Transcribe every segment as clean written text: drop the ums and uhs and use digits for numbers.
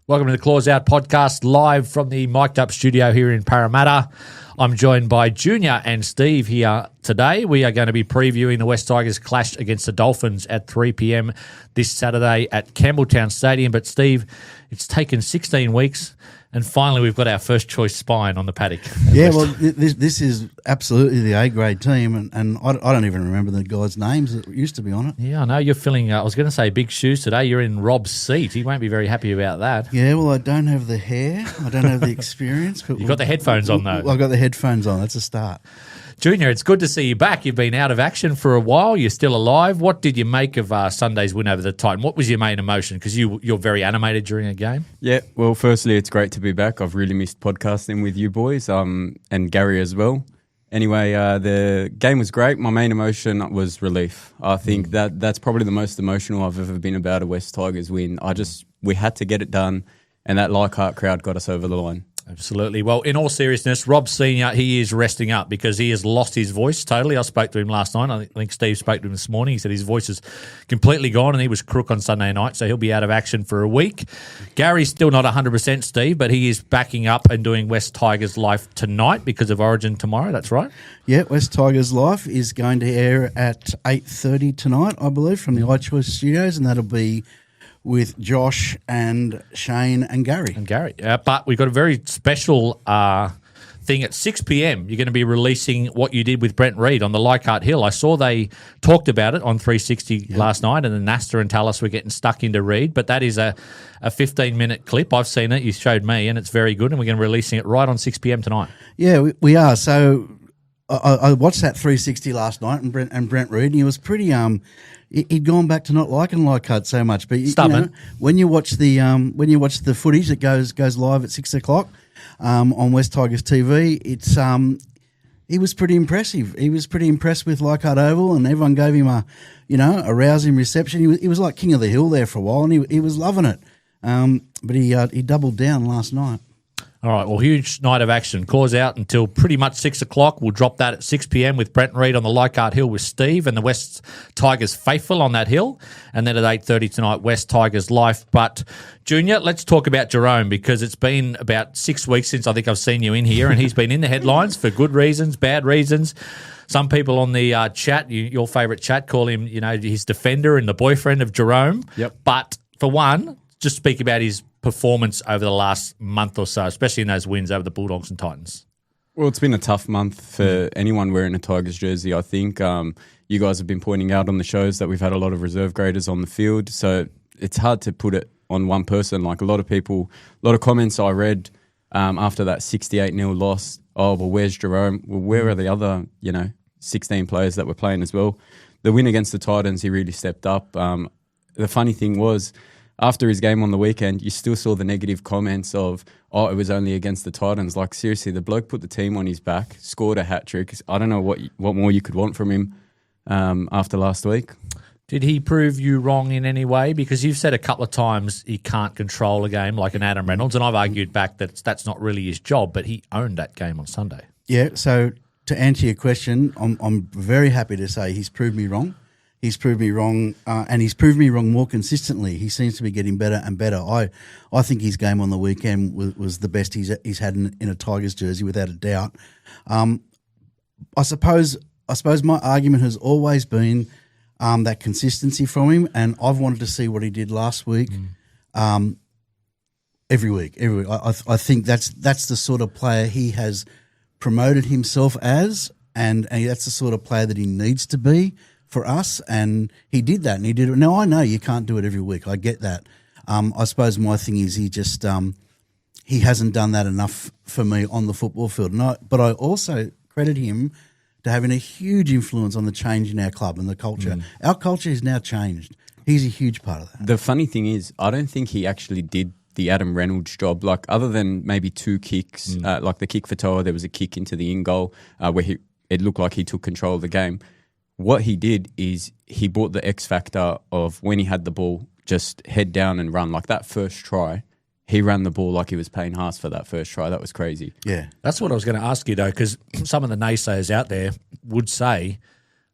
Welcome to the Claws Out podcast, live from the mic'd up studio here in Parramatta. I'm joined by Junior and Steve here today. We are going to be previewing the West Tigers clash against the Dolphins at 3 p.m. this Saturday at Campbelltown Stadium. But Steve, it's taken 16 weeks, and finally we've got our first choice spine on the paddock. Yeah, well, this is absolutely the A-grade team, and I don't even remember the guys' names that used to be on it. Yeah, I know you're filling, I was going to say big shoes today. You're in Rob's seat. He won't be very happy about that. Yeah, well, I don't have the hair. I don't have the experience. But You've got the headphones on, though. I've got the headphones on. That's a start. Junior, it's good to see you back. You've been out of action for a while. You're still alive. What did you make of Sunday's win over the Titan? What was your main emotion? Because you're very animated during a game. Yeah, well, firstly, it's great to be back. I've really missed podcasting with you boys and Gary as well. Anyway, the game was great. My main emotion was relief. I think that's probably the most emotional I've ever been about a West Tigers win. We had to get it done, and that Leichhardt crowd got us over the line. Absolutely. Well, in all seriousness, Rob Senior, he is resting up because he has lost his voice totally. I spoke to him last night. I think Steve spoke to him this morning. He said his voice is completely gone and he was crook on Sunday night, so he'll be out of action for a week. Gary's still not 100%, Steve, but he is backing up and doing West Tigers Life tonight because of Origin tomorrow. That's right. Yeah, West Tigers Life is going to air at 8:30 tonight, I believe, from the iChoice studios, and that'll be with Josh and Shane and Gary. But we've got a very special thing at 6 p.m. You're going to be releasing what you did with Brent Reid on the Leichhardt Hill. I saw they talked about it on 360 last night, and then Nasta and Tallis were getting stuck into Reid. But that is a 15-minute clip. I've seen it. You showed me, and it's very good, and we're going to be releasing it right on 6 p.m. tonight. Yeah, we are. So I watched that 360 last night, and Brent Reid, and he was pretty he'd gone back to not liking Leichhardt so much, but when you watch the footage that goes live at 6 o'clock on West Tigers TV, it's he was pretty impressive. He was pretty impressed with Leichhardt Oval, and everyone gave him a rousing reception. He was like king of the hill there for a while, and he was loving it. But he doubled down last night. All right, well, huge night of action. Claws out until pretty much 6 o'clock. We'll drop that at 6 p.m. with Brent Reid on the Leichhardt Hill with Steve and the West Tigers faithful on that hill. And then at 8:30 tonight, West Tigers Life. But, Junior, let's talk about Jerome because it's been about 6 weeks since I think I've seen you in here, and he's been in the headlines for good reasons, bad reasons. Some people on the chat, your favourite chat, call him, his defender and the boyfriend of Jerome. Yep. But, for one, just speak about his performance over the last month or so, especially in those wins over the Bulldogs and Titans. Well, it's been a tough month for anyone wearing a Tigers jersey, I think. You guys have been pointing out on the shows that we've had a lot of reserve graders on the field, so it's hard to put it on one person. Like a lot of comments I read after that 68-0 loss, oh, well, where's Jerome? Well, where are the other, 16 players that were playing as well? The win against the Titans, he really stepped up. The funny thing was, after his game on the weekend, you still saw the negative comments of, oh, it was only against the Titans. Like, seriously, the bloke put the team on his back, scored a hat-trick. I don't know what more you could want from him after last week. Did he prove you wrong in any way? Because you've said a couple of times he can't control a game like an Adam Reynolds, and I've argued back that that's not really his job, but he owned that game on Sunday. Yeah, so to answer your question, I'm very happy to say he's proved me wrong. He's proved me wrong, and he's proved me wrong more consistently. He seems to be getting better and better. I think his game on the weekend was the best he's had in a Tigers jersey, without a doubt. I suppose my argument has always been that consistency from him, and I've wanted to see what he did last week. Every week. I think that's the sort of player he has promoted himself as, and that's the sort of player that he needs to be for us, and he did that, and he did it. Now, I know you can't do it every week. I get that. I suppose my thing is he just he hasn't done that enough for me on the football field. But I also credit him to having a huge influence on the change in our club and the culture. Our culture has now changed. He's a huge part of that. The funny thing is, I don't think he actually did the Adam Reynolds job. Like, other than maybe two kicks, like the kick for Toa, there was a kick into the in goal where it looked like he took control of the game. What he did is he brought the X factor of when he had the ball, just head down and run. Like that first try, he ran the ball like he was paying Haas for that first try. That was crazy. Yeah. That's what I was going to ask you, though, because some of the naysayers out there would say,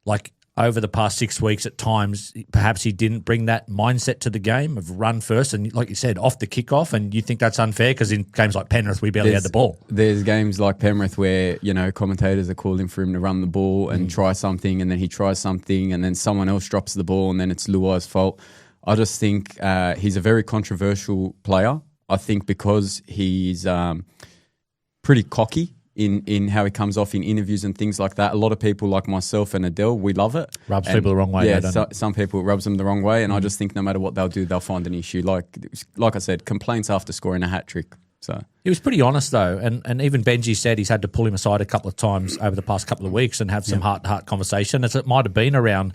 like, over the past 6 weeks at times, perhaps he didn't bring that mindset to the game of run first and, like you said, off the kickoff, and you think that's unfair because in games like Penrith, we barely had the ball. There's games like Penrith where, commentators are calling for him to run the ball and try something, and then he tries something, and then someone else drops the ball, and then it's Luai's fault. I just think he's a very controversial player. I think because he's pretty cocky in how he comes off in interviews and things like that. A lot of people like myself and Adel, we love it. Rubs people the wrong way. Yeah, some people it rubs them the wrong way, and I just think no matter what they'll do, they'll find an issue. Like I said, complaints after scoring a hat trick. So he was pretty honest though, and even Benji said he's had to pull him aside a couple of times over the past couple of weeks and have some heart-to-heart conversation. As it might have been around,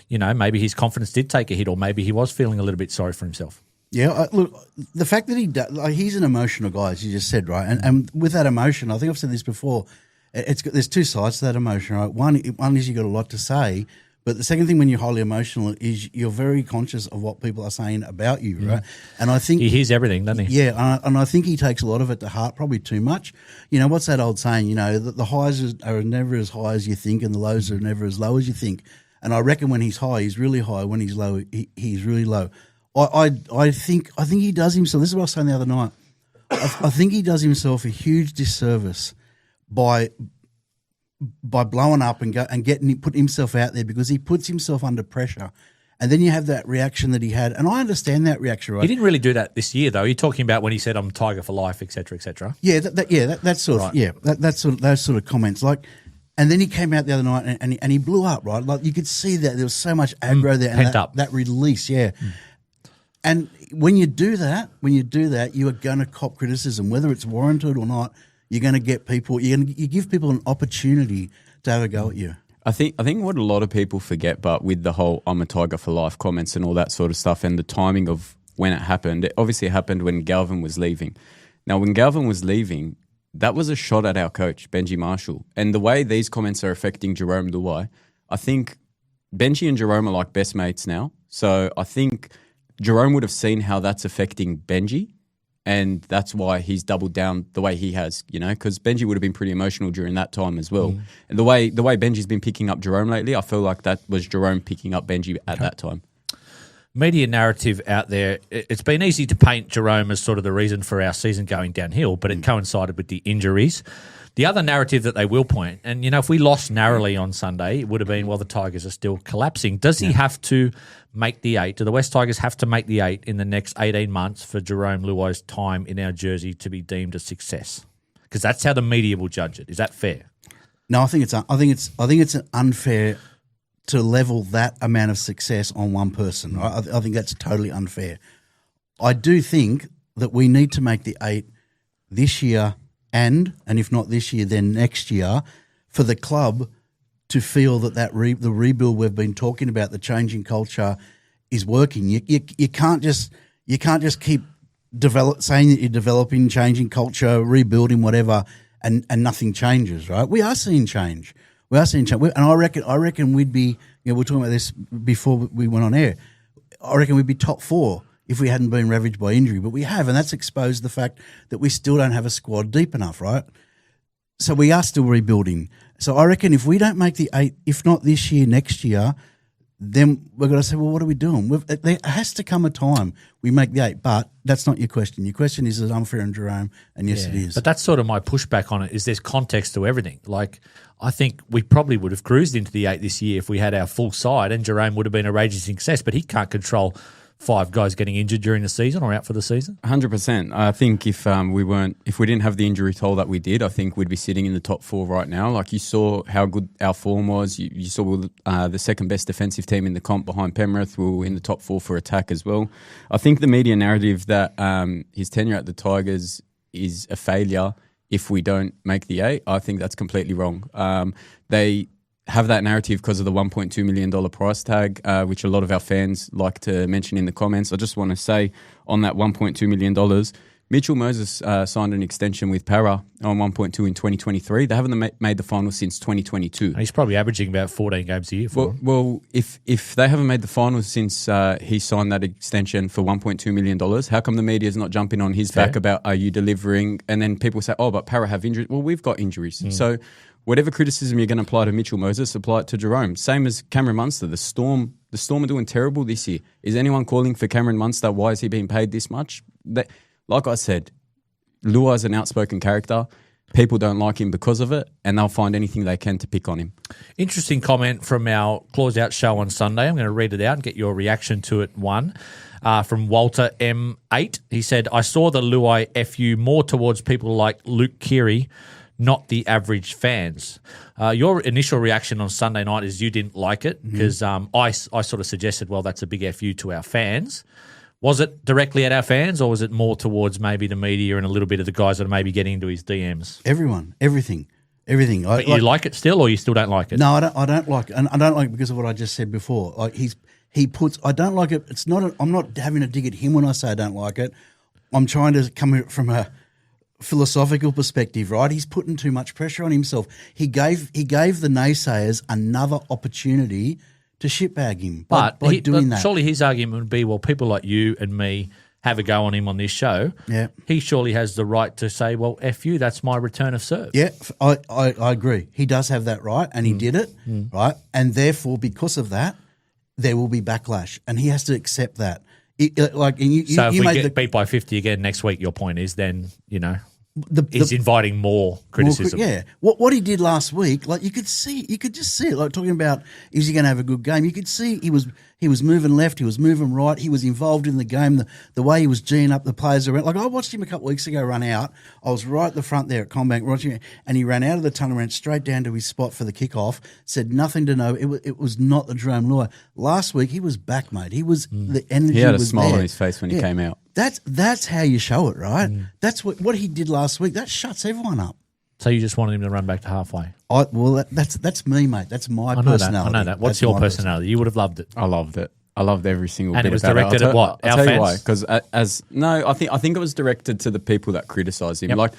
maybe his confidence did take a hit, or maybe he was feeling a little bit sorry for himself. Yeah, look, the fact that he's an emotional guy, as you just said, right? And with that emotion, I think I've said this before, there's two sides to that emotion, right? One is you got a lot to say, but the second thing when you're highly emotional is you're very conscious of what people are saying about you, right? And I think he hears everything, doesn't he? Yeah, and I think he takes a lot of it to heart, probably too much. What's that old saying? The highs are never as high as you think, and the lows are never as low as you think. And I reckon when he's high, he's really high. When he's low, he's really low. I think he does himself. This is what I was saying the other night. I think he does himself a huge disservice by blowing up and put himself out there, because he puts himself under pressure, and then you have that reaction that he had. And I understand that reaction, right? He didn't really do that this year, though. You're talking about when he said, "I'm Tiger for life," etc., etc. Yeah, that sort of those sort of comments like. And then he came out the other night and he blew up, right? Like you could see that there was so much aggro there, and pent up. That release, yeah. And when you do that, you are going to cop criticism, whether it's warranted or not. You're going to get people. You give people an opportunity to have a go at you. I think what a lot of people forget, but with the whole "I'm a Tiger for life" comments and all that sort of stuff, and the timing of when it happened, it obviously happened when Galvin was leaving. Now, when Galvin was leaving, that was a shot at our coach, Benji Marshall. And the way these comments are affecting Jerome Luai, I think Benji and Jerome are like best mates now. So I think Jerome would have seen how that's affecting Benji, and that's why he's doubled down the way he has, because Benji would have been pretty emotional during that time as well. And the way Benji's been picking up Jerome lately, I feel like that was Jerome picking up Benji at that time. Media narrative out there, it's been easy to paint Jerome as sort of the reason for our season going downhill, but it coincided with the injuries. The other narrative that they will point, and, if we lost narrowly on Sunday, it would have been, well, the Tigers are still collapsing. Does he have to make the 8? Do the West Tigers have to make the 8 in the next 18 months for Jerome Luai's time in our jersey to be deemed a success? Because that's how the media will judge it. Is that fair? No, I think it's unfair to level that amount of success on one person. I think that's totally unfair. I do think that we need to make the 8 this year, and if not this year, then next year, for the club to feel that the rebuild we've been talking about, the changing culture, is working. You can't just keep saying that you're developing, changing culture, rebuilding, whatever, and nothing changes. Right? We are seeing change. And I reckon we'd be. We were talking about this before we went on air. I reckon we'd be top 4 if we hadn't been ravaged by injury, but we have, and that's exposed the fact that we still don't have a squad deep enough, right? So we are still rebuilding. So I reckon if we don't make the 8, if not this year, next year, then we're going to say, well, what are we doing? There has to come a time we make the 8, but that's not your question. Your question is it unfair on Jerome? And yes, it is. But that's sort of my pushback on it, is there's context to everything. Like, I think we probably would have cruised into the 8 this year if we had our full side, and Jerome would have been a raging success, but he can't control 5 guys getting injured during the season or out for the season. 100%. I think if we didn't have the injury toll that we did, I think we'd be sitting in the top 4 right now. Like, you saw how good our form was. You saw we were the second best defensive team in the comp behind Penrith. We were in the top 4 for attack as well. I think the media narrative that his tenure at the Tigers is a failure if we don't make the 8, I think that's completely wrong. They have that narrative because of the $1.2 million price tag, which a lot of our fans like to mention in the comments. I just want to say on that $1.2 million, Mitchell Moses signed an extension with Para on 1.2 in 2023. They haven't made the final since 2022. And he's probably averaging about 14 games a year for him. Well, if they haven't made the finals since he signed that extension for $1.2 million, how come the media is not jumping on his back about, are you delivering? And then people say, oh, but Para have injuries. Well, we've got injuries. So whatever criticism you're going to apply to Mitchell Moses, apply it to Jerome. Same as Cameron Munster. The Storm are doing terrible this year. Is anyone calling for Cameron Munster? Why is he being paid this much? Like I said, Luai's an outspoken character. People don't like him because of it, and they'll find anything they can to pick on him. Interesting comment from our close-out show on Sunday. I'm going to read it out and get your reaction to it. From Walter M8. He said, I saw the Luai FU more towards people like Luke Keary, not the average fans. Your initial reaction on Sunday night is you didn't like it because I sort of suggested, well, that's a big FU to our fans. Was it directly at our fans, or was it more towards maybe the media and a little bit of the guys that are maybe getting into his DMs? Everyone, everything. But you like it still, or you still don't like it? No, I don't like it, and I don't like it because of what I just said before. Like I don't like it. It's not. I'm not having a dig at him when I say I don't like it. I'm trying to come from a philosophical perspective, right? He's putting too much pressure on himself. He gave the naysayers another opportunity to shitbag him by doing that. Surely his argument would be, well, people like you and me have a go on him on this show. Yeah. He surely has the right to say, well, F you, that's my return of serve. Yeah, I agree. He does have that right, and he did it, right? And therefore, because of that, there will be backlash, and he has to accept that. So if we get beat by 50 again next week, your point is then, he's inviting more criticism. What he did last week, like you could just see it. Like talking about, is he going to have a good game? You could see he was moving left, he was moving right, he was involved in the game. The way he was geeing up the players around. Like I watched him a couple of weeks ago run out. I was right at the front there at Combank watching it, and he ran out of the tunnel, ran straight down to his spot for the kickoff. Said nothing to know. It was not the Jerome Luai. Last week he was back, mate. He was the energy. He had a was smile there. on his face when he came out. That's how you show it, right? That's what he did last week. That shuts everyone up. So you just wanted him to run back to halfway? That's me, mate. That's my personality. I know that. What's your personality? You would have loved it. I loved it. I loved every single bit. And it was about directed at what? I'll Our tell fans? you why. Because I think it was directed to the people that criticise him. Yep. Like,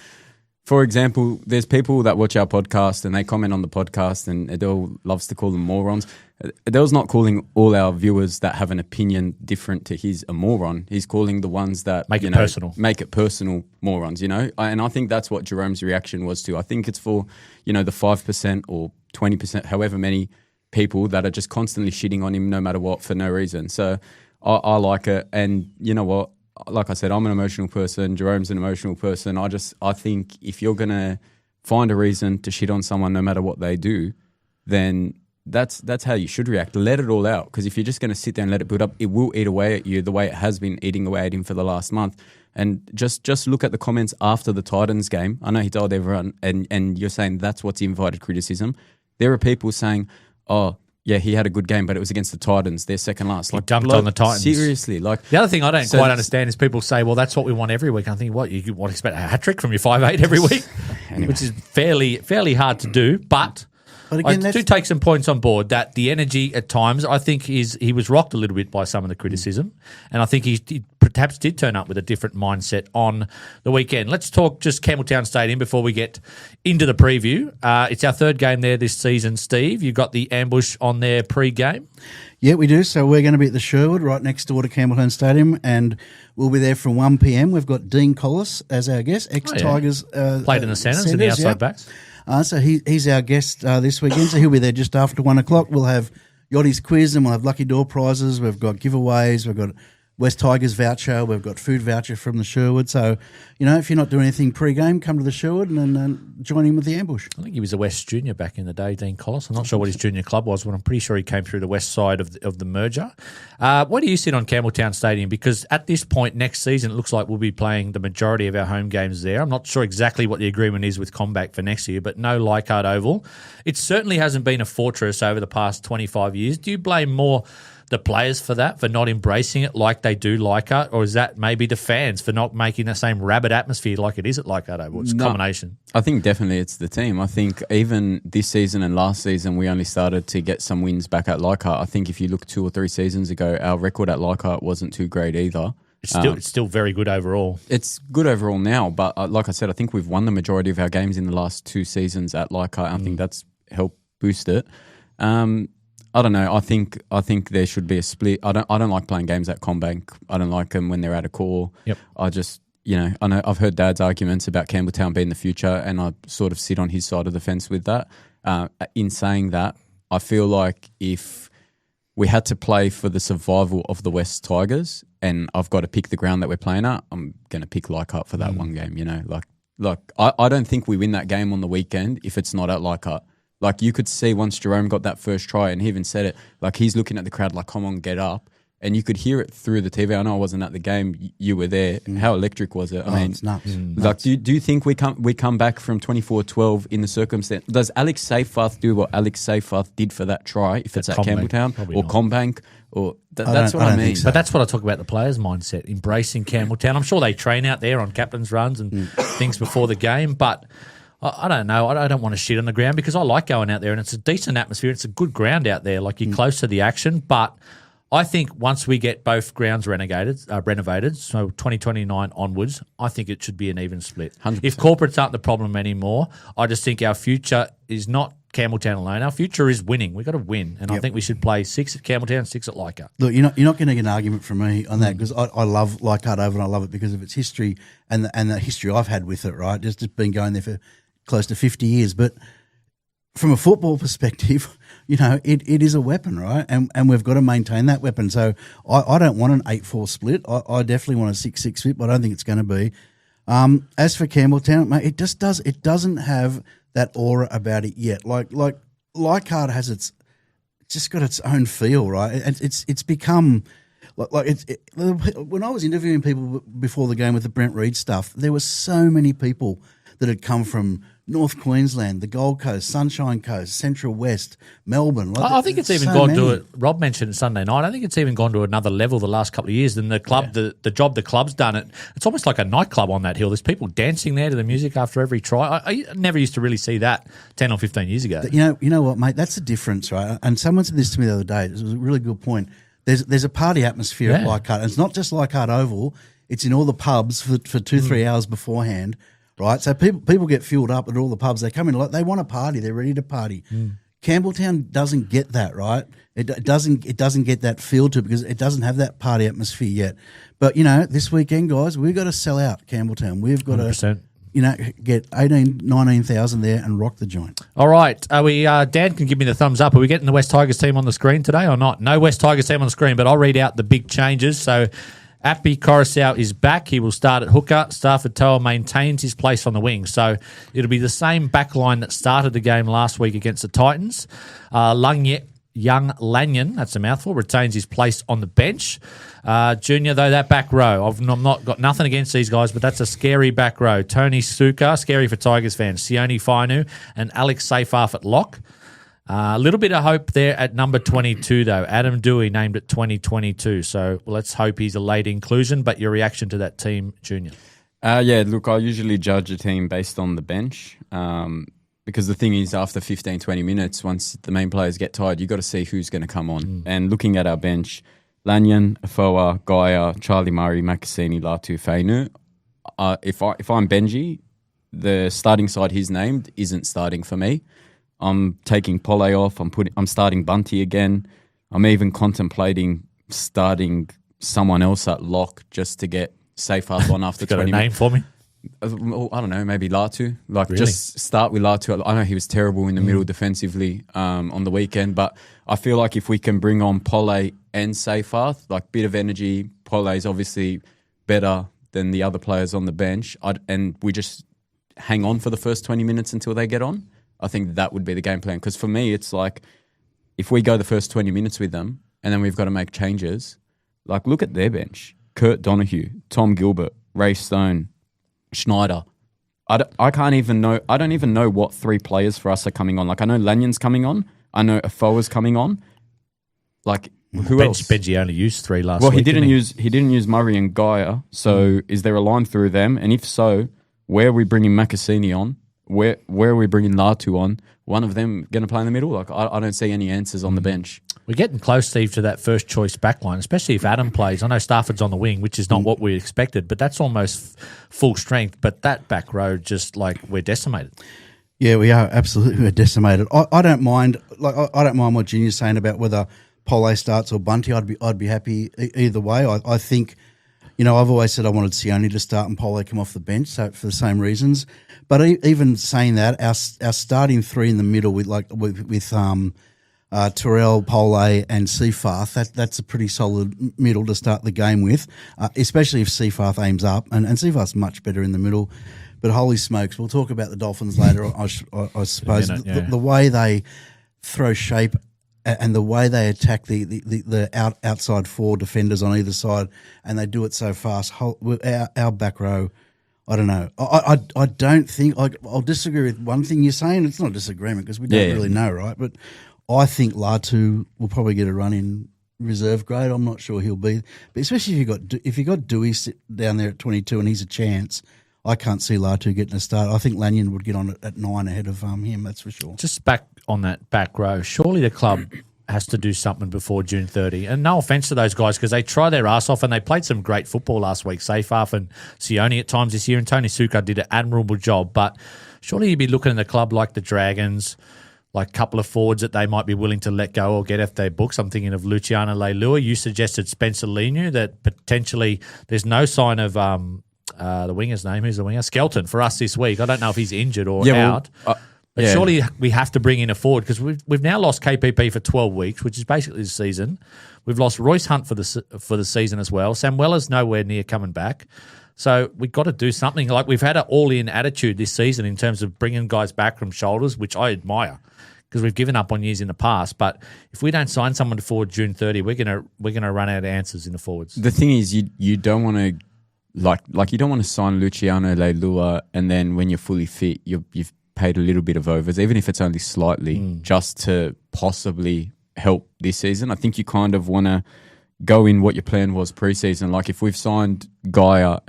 for example, there's people that watch our podcast and they comment on the podcast, and Adel loves to call them morons. Adel's not calling all our viewers that have an opinion different to his a moron. He's calling the ones that make it personal morons. And I think that's what Jerome's reaction was to. I think it's for the 5% or 20%, however many people that are just constantly shitting on him no matter what for no reason. So I like it, and you know what? Like I said, I'm an emotional person. Jerome's an emotional person. I think if you're gonna find a reason to shit on someone no matter what they do, then that's how you should react. Let it all out, because if you're just going to sit there and let it build up, it will eat away at you the way it has been eating away at him for the last month. And just look at the comments after the Titans game. I know he told everyone, and you're saying that's what's invited criticism. There are people saying, oh, yeah, he had a good game, but it was against the Titans. They're second last. He dumped on the Titans. Seriously. The other thing I don't quite understand is people say, well, that's what we want every week. I think, what, you want to expect a hat-trick from your 5'8" every week? Anyway. Which is fairly hard to do, but again, I do take some points on board that the energy at times, I think he was rocked a little bit by some of the criticism, and I think he perhaps did turn up with a different mindset on the weekend. Let's talk just Campbelltown Stadium before we get into the preview. It's our third game there this season, Steve. You've got the ambush on there pre-game. Yeah, we do. So we're going to be at the Sherwood, right next door to Campbelltown Stadium, and we'll be there from 1 p.m. We've got Dean Collis as our guest, ex-Tigers. Played in the centres and the outside backs. So he's our guest this weekend, so he'll be there just after 1 o'clock. We'll have Yachty's quiz, and we'll have lucky door prizes. We've got giveaways. We've got West Tigers voucher. We've got food voucher from the Sherwood. So, if you're not doing anything pre-game, come to the Sherwood and then join in with the ambush. I think he was a West junior back in the day, Dean Collis. I'm not sure what his junior club was, but I'm pretty sure he came through the west side of the merger. Where do you sit on Campbelltown Stadium? Because at this point next season, it looks like we'll be playing the majority of our home games there. I'm not sure exactly what the agreement is with Combank for next year, but no Leichhardt Oval. It certainly hasn't been a fortress over the past 25 years. Do you blame more the players for that, for not embracing it like they do Leichhardt, or is that maybe the fans for not making the same rabid atmosphere like it is at Leichhardt Oval? It's a combination. I think definitely it's the team. I think even this season and last season, we only started to get some wins back at Leichhardt. I think if you look 2 or 3 seasons ago, our record at Leichhardt wasn't too great either. It's still very good overall. It's good overall now, but like I said, I think we've won the majority of our games in the last 2 seasons at Leichhardt. I think that's helped boost it. I don't know. I think there should be a split. I don't like playing games at Combank. I don't like them when they're at a core. Yep. I just, I know I've heard Dad's arguments about Campbelltown being the future, and I sort of sit on his side of the fence with that. In saying that, I feel like if we had to play for the survival of the West Tigers, and I've got to pick the ground that we're playing at, I'm going to pick Leichhardt for that one game. I don't think we win that game on the weekend if it's not at Leichhardt. Like, you could see once Jerome got that first try, and he even said it, like, he's looking at the crowd like, come on, get up. And you could hear it through the TV. I know I wasn't at the game. You were there. How electric was it? I mean, it's nuts. Like, do you think we come back from 24-12 in the circumstance? Does Alex Seyfarth do what Alex Seyfarth did for that try if it's at Campbelltown or Combank? Or that's what I mean. So. But that's what I talk about, the players' mindset, embracing Campbelltown. I'm sure they train out there on captain's runs and things before the game, but I don't know. I don't want to shit on the ground because I like going out there and it's a decent atmosphere. It's a good ground out there. Like, you're close to the action. But I think once we get both grounds renovated, so 2029 onwards, I think it should be an even split. 100%. If corporates aren't the problem anymore, I just think our future is not Campbelltown alone. Our future is winning. We've got to win. And I think we should play 6 at Campbelltown, 6 at Leichhardt. Look, you're not going to get an argument from me on that because I love Leichhardt over and I love it because of its history and the history I've had with it, right? Just been going there for close to 50 years. But from a football perspective, it is a weapon, right? And we've got to maintain that weapon. So I don't want an 8-4 split. I definitely want a 6-6 split, but I don't think it's going to be. As for Campbelltown, mate, it doesn't have that aura about it yet. Like Leichhardt has it's just got its own feel, right? It's become when I was interviewing people before the game with the Brent Reid stuff, there were so many people that had come from North Queensland, the Gold Coast, Sunshine Coast, Central West, Melbourne. I think it's even gone to it. Rob mentioned Sunday night. I think it's even gone to another level the last couple of years. And the club, the job the club's done, it's almost like a nightclub on that hill. There's people dancing there to the music after every try. I never used to really see that 10 or 15 years ago. You know what, mate? That's the difference, right? And someone said this to me the other day. It was a really good point. There's a party atmosphere at Leichhardt. And it's not just Leichhardt Oval. It's in all the pubs for 2-3 hours beforehand. Right, so people get fueled up at all the pubs. They come in like they want to party. They're ready to party. Campbelltown doesn't get that, right? It doesn't get that feel to it because it doesn't have that party atmosphere yet. But this weekend, guys, we've got to sell out Campbelltown. We've got 100%. To get 19,000 there and rock the joint. All right, Dan can give me the thumbs up. Are we getting the West Tigers team on the screen today or not? No West Tigers team on the screen, but I'll read out the big changes. So Appy Coruscant is back. He will start at hooker. Stafford Toa maintains his place on the wing. So it'll be the same back line that started the game last week against the Titans. Young Lanyon, that's a mouthful, retains his place on the bench. Junior, though, that back row, I've not got nothing against these guys, but that's a scary back row. Tony Suka, scary for Tigers fans. Sione Fainu and Alex Seyfarth at lock. A little bit of hope there at number 22, though. Adam Dewey named it 2022. So let's hope he's a late inclusion. But your reaction to that team, Junior? Look, I usually judge a team based on the bench because the thing is, after 15, 20 minutes, once the main players get tired, you've got to see who's going to come on. And looking at our bench, Lanyon, Afoa, Gaia, Charlie Murray, Makasini, Latu, Fainu. If I'm Benji, the starting side he's named isn't starting for me. I'm taking Pole off. I'm starting Bunty again. I'm even contemplating starting someone else at lock just to get Seyfarth on after 20 minutes. Got a name for me? I don't know, maybe Latu. Really? Just start with Latu. I know he was terrible in the middle defensively on the weekend, but I feel like if we can bring on Pole and Seyfarth, like bit of energy, Pole is obviously better than the other players on the bench, and we just hang on for the first 20 minutes until they get on. I think that would be the game plan. Because for me, it's like if we go the first 20 minutes with them and then we've got to make changes, like look at their bench. Kurt Donahue, Tom Gilbert, Ray Stone, Schneider. I don't even know what 3 players for us are coming on. Like I know Lanyon's coming on. I know Afoa's coming on. Like who else? Benji only used 3 last week. Well, he didn't use Murray and Gaia. So is there a line through them? And if so, where are we bringing Makasini on? Where are we bringing Latu on? one of them going to play in the middle? Like, I don't see any answers on the bench. We're getting close, Steve, to that first choice backline, especially if Adam plays. I know Stafford's on the wing, which is not what we expected, but that's almost full strength. But that back row, just like we're decimated. Yeah, we are absolutely decimated. I don't mind. Like I don't mind what Junior's saying about whether Pole starts or Bunty. I'd be happy either way. I think, you know, I've always said I wanted Sione to start and Pole come off the bench, so for the same reasons. But even saying that, our starting three in the middle with Terrell, Pole, and Seafarth, that's a pretty solid middle to start the game with, especially if Seafarth aims up, and Seafarth's much better in the middle. But holy smokes, we'll talk about the Dolphins later, I suppose. The way they throw shape and the way they attack the outside four defenders on either side, and they do it so fast. Our back row, I don't know. I don't think – I'll disagree with one thing you're saying. It's not a disagreement because we don't really know, right? But I think Latu will probably get a run in reserve grade. I'm not sure he'll be – but especially if you got Dewey sit down there at 22 and he's a chance – I can't see Latu getting a start. I think Lanyon would get on at 9 ahead of him, that's for sure. Just back on that back row, surely the club has to do something before June 30. And no offence to those guys because they try their ass off and they played some great football last week. Seyfarth and Sione at times this year, and Tony Sukkar did an admirable job. But surely you'd be looking at a club like the Dragons, like a couple of forwards that they might be willing to let go or get off their books. I'm thinking of Luciano Leilua. You suggested Spencer Leniu, that potentially there's no sign of the winger's name. Who's the winger? Skelton for us this week. I don't know if he's injured or out. But surely we have to bring in a forward because we've now lost KPP for 12 weeks, which is basically the season. We've lost Royce Hunt for the season as well. Samuela's nowhere near coming back. So we've got to do something. Like we've had an all-in attitude this season in terms of bringing guys back from shoulders, which I admire because we've given up on years in the past. But if we don't sign someone to forward June 30, we're gonna run out of answers in the forwards. The thing is, you don't want to. Like you don't want to sign Luciano Leilua and then when you're fully fit, you've paid a little bit of overs, even if it's only slightly, just to possibly help this season. I think you kind of want to go in what your plan was pre-season. Like if we've signed Gaia,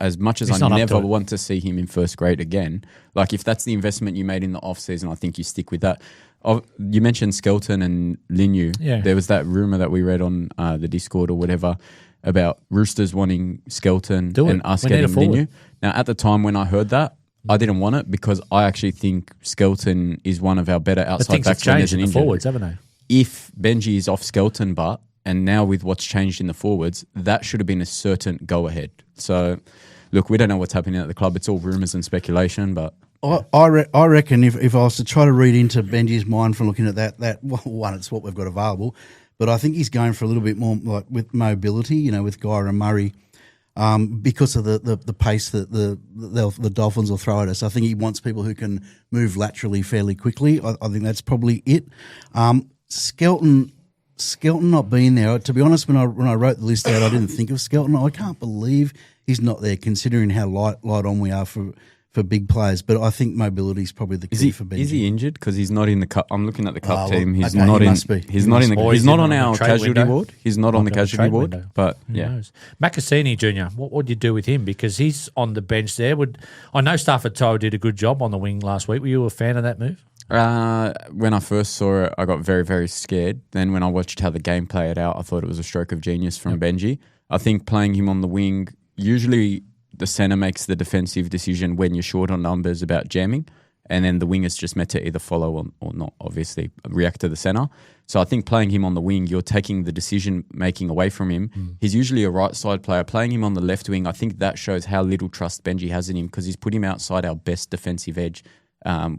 as much as I never want to see him in first grade again, like if that's the investment you made in the off-season, I think you stick with that. You mentioned Skelton and Linu. Yeah. There was that rumour that we read on the Discord or whatever about Roosters wanting Skelton and us getting Linu. Now, at the time when I heard that, I didn't want it because I actually think Skelton is one of our better outside backs when there's an injury. Forwards, haven't they? If Benji is off Skelton, and now with what's changed in the forwards, that should have been a certain go-ahead. So, look, we don't know what's happening at the club. It's all rumours and speculation, but... I reckon if I was to try to read into Benji's mind from looking at that one, it's what we've got available. But I think he's going for a little bit more like with mobility, you know, with Guy and Murray, because of the pace that the Dolphins will throw at us. I think he wants people who can move laterally fairly quickly. I think that's probably it. Skelton not being there. To be honest, when I wrote the list out, I didn't think of Skelton. I can't believe he's not there, considering how light on we are for big players, but I think mobility is probably the key for Benji. Is he injured? Because he's not in the cup. I'm looking at the cup team. He's not in. He's not on our casualty ward. He's not on the casualty ward. But yeah, Macassini Jr. What would you do with him? Because he's on the bench there. I know Stafford Toe did a good job on the wing last week. Were you a fan of that move? When I first saw it, I got very, very scared. Then when I watched how the game played out, I thought it was a stroke of genius from Benji. I think playing him on the wing usually. The centre makes the defensive decision when you're short on numbers about jamming, and then the winger's just meant to either follow or not, obviously, react to the centre. So I think playing him on the wing, you're taking the decision-making away from him. He's usually a right-side player. Playing him on the left wing, I think that shows how little trust Benji has in him because he's put him outside our best defensive edge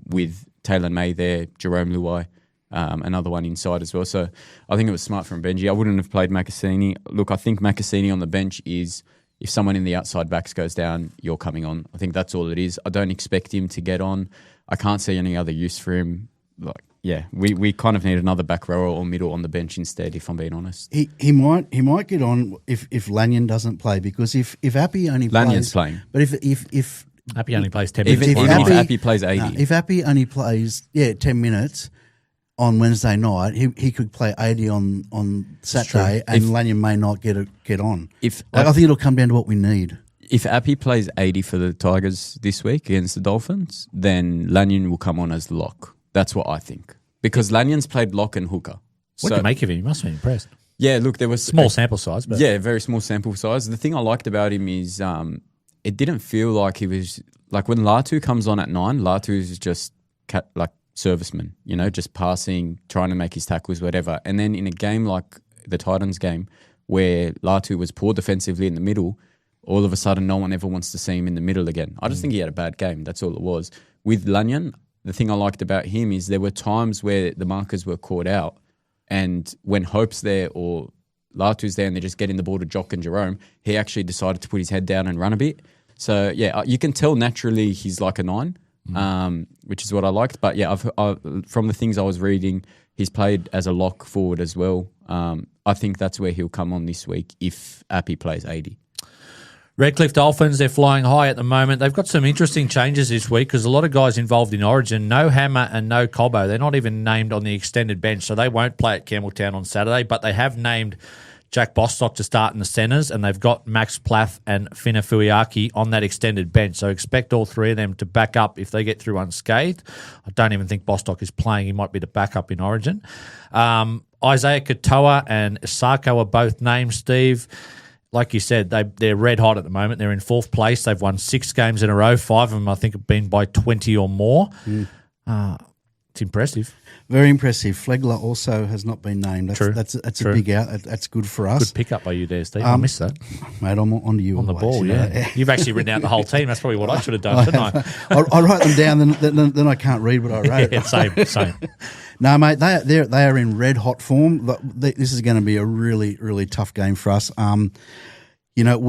with Taylor May there, Jerome Luai, another one inside as well. So I think it was smart from Benji. I wouldn't have played Macassini. Look, I think Macassini on the bench is... If someone in the outside backs goes down, you're coming on. I think that's all it is. I don't expect him to get on. I can't see any other use for him. We kind of need another back row or middle on the bench instead, if I'm being honest. He might get on if Lanyon doesn't play, because if Appy only plays... Lanyon's playing. But if Appy only plays 10 minutes. Even if Appy plays 80. If Appy only plays 10 minutes on Wednesday night, he could play 80 on Saturday, and Lanyon may not get on. I think it'll come down to what we need. If Appy plays 80 for the Tigers this week against the Dolphins, then Lanyon will come on as the lock. That's what I think. Because Lanyon's played lock and hooker. What do you make of him? You must have been impressed. Yeah, look, there was... Small sample size. But. Yeah, very small sample size. The thing I liked about him is it didn't feel like he was... Like when Latu comes on at 9, Latu is just like serviceman, you know, just passing, trying to make his tackles, whatever. And then in a game like the Titans game where Latu was poor defensively in the middle, all of a sudden no one ever wants to see him in the middle again. I just think he had a bad game. That's all it was. With Lanyon, the thing I liked about him is there were times where the markers were caught out, and when Hope's there or Latu's there and they're just getting the ball to Jock and Jerome, he actually decided to put his head down and run a bit. So, yeah, you can tell naturally he's like a 9, which is what I liked. But, yeah, from the things I was reading, he's played as a lock forward as well. I think that's where he'll come on this week if Appy plays 80. Redcliffe Dolphins, they're flying high at the moment. They've got some interesting changes this week because a lot of guys involved in Origin, no Hammer and no Cobbo. They're not even named on the extended bench, so they won't play at Campbelltown on Saturday, but they have named Jack Bostock to start in the centres, and they've got Max Plath and Fina Fuiaki on that extended bench. So expect all three of them to back up if they get through unscathed. I don't even think Bostock is playing. He might be the backup in Origin. Isaiah Katoa and Isako are both named, Steve. Like you said, they're red hot at the moment. They're in 4th place. They've won 6 games in a row. 5 of them, I think, have been by 20 or more. It's impressive. Very impressive. Flegler also has not been named. That's a big out. That's good for us. Good pick up by you there, Steve. I missed that. Mate, I'm on to you. On the ball, yeah. You've actually written out the whole team. That's probably what I should have done, shouldn't I? I write them down, then I can't read what I wrote. Yeah, same. No, mate, they are in red hot form. This is going to be a really, really tough game for us. You know,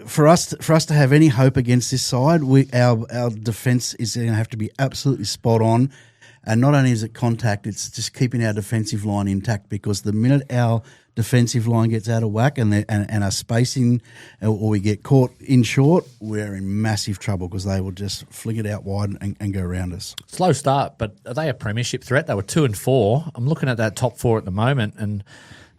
for us to have any hope against this side, our defence is going to have to be absolutely spot on. And not only is it contact, it's just keeping our defensive line intact, because the minute our defensive line gets out of whack and our spacing, or we get caught in short, we're in massive trouble because they will just fling it out wide and go around us. Slow start, but are they a premiership threat? They were 2 and 4. I'm looking at that top 4 at the moment, and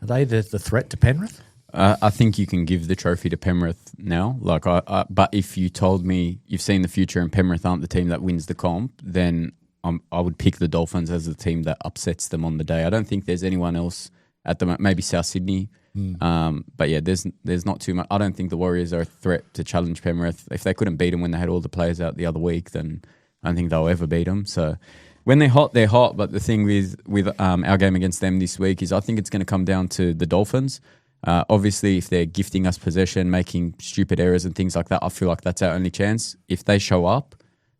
are they the threat to Penrith? I think you can give the trophy to Penrith now. But if you told me you've seen the future and Penrith aren't the team that wins the comp, then I would pick the Dolphins as the team that upsets them on the day. I don't think there's anyone else at the moment. Maybe South Sydney. But yeah, there's not too much. I don't think the Warriors are a threat to challenge Penrith. If they couldn't beat them when they had all the players out the other week, then I don't think they'll ever beat them. So when they're hot, they're hot. But the thing with our game against them this week is I think it's going to come down to the Dolphins. Obviously, if they're gifting us possession, making stupid errors and things like that, I feel like that's our only chance. If they show up,